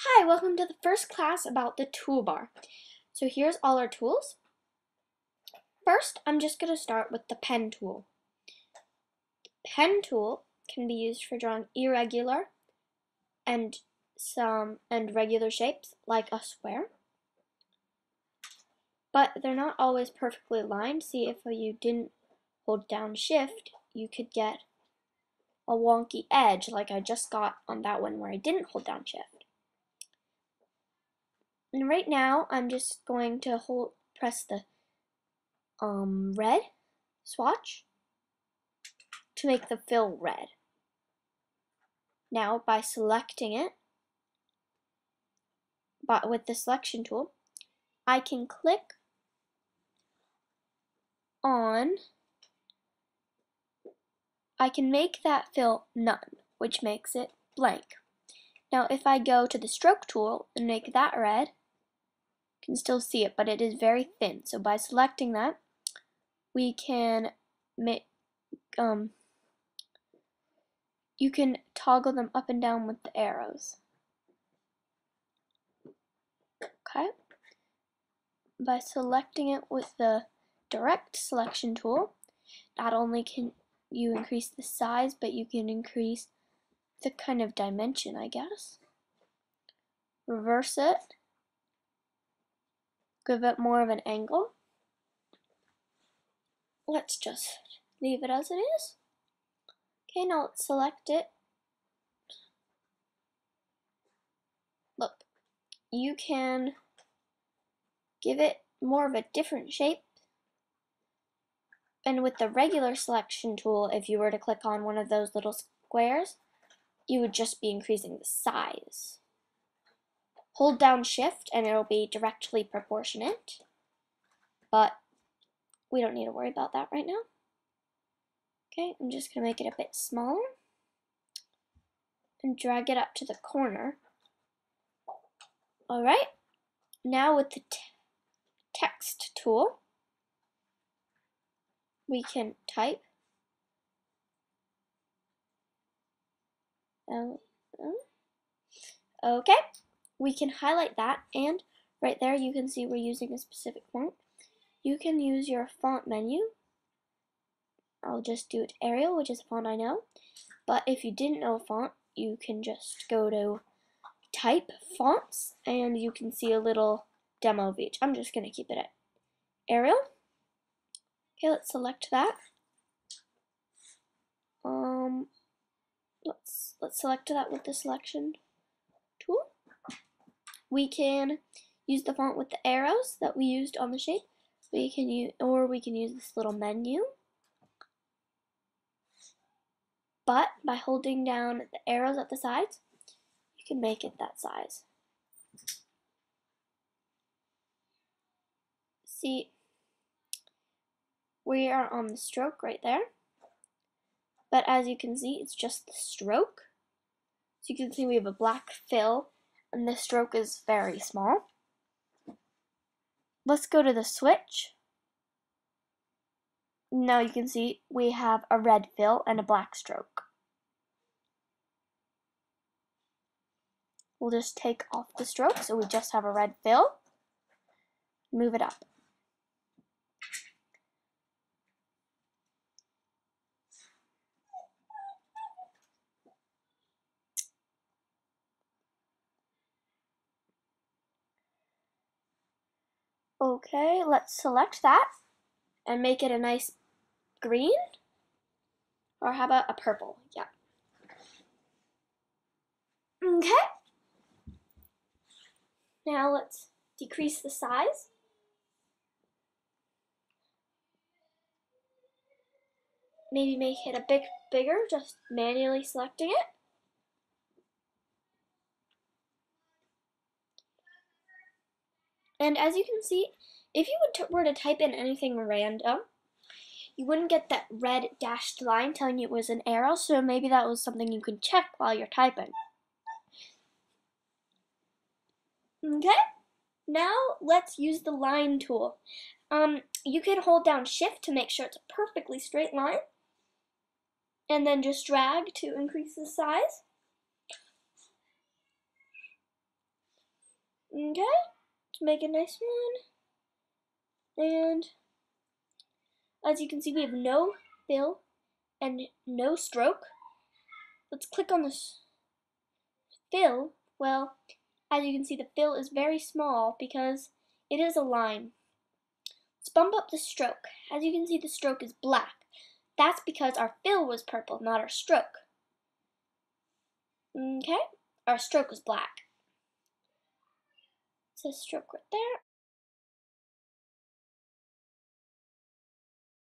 Hi, welcome to the first class about the toolbar. So here's all our tools. First, I'm just going to start with the pen tool. The pen tool can be used for drawing irregular and regular shapes like a square. But they're not always perfectly aligned. See, if you didn't hold down shift, you could get a wonky edge like I just got on that one where I didn't hold down shift. And right now, I'm just going to press the red swatch to make the fill red. Now, by selecting it, with the selection tool, I can click on, I can make that fill none, which makes it blank. Now, if I go to the stroke tool and make that red, you can still see it, but it is very thin. So by selecting that, we can make, you can toggle them up and down with the arrows. Okay. By selecting it with the direct selection tool, not only can you increase the size, but you can increase the kind of dimension, I guess. Reverse it. Give it more of an angle. Let's just leave it as it is. Okay, now let's select it. Look, you can give it more of a different shape. And with the regular selection tool, if you were to click on one of those little squares, you would just be increasing the size. Hold down shift and it'll be directly proportionate, but we don't need to worry about that right now. Okay, I'm just going to make it a bit smaller and drag it up to the corner. Alright, now with the text tool, we can type. Okay, we can highlight that, and right there you can see we're using a specific font. You can use your font menu. I'll just do it Arial, which is a font I know. But if you didn't know a font, you can just go to Type Fonts, and you can see a little demo of each. I'm just going to keep it at Arial. Okay, let's select that. Let's select that with the selection tool. We can use the font with the arrows that we used on the shape. We can use this little menu. But by holding down the arrows at the sides, you can make it that size. See, we are on the stroke right there. But as you can see, it's just the stroke. So you can see we have a black fill, and the stroke is very small. Let's go to the switch. Now you can see we have a red fill and a black stroke. We'll just take off the stroke so we just have a red fill. Move it up. Okay, let's select that and make it a nice green. Or how about a purple? Yeah. Okay. Now let's decrease the size. Maybe make it a bit bigger, just manually selecting it. And as you can see, if you were to type in anything random, you wouldn't get that red dashed line telling you it was an arrow, so maybe that was something you could check while you're typing. Okay, now let's use the line tool. You can hold down shift to make sure it's a perfectly straight line, and then just drag to increase the size. Okay, to make a nice one. And as you can see, we have no fill and no stroke. Let's click on this fill. Well, as you can see, the fill is very small because it is a line. Let's bump up the stroke. As you can see, the stroke is black. That's because our fill was purple, not our stroke. Okay, our stroke was black. It says stroke right there.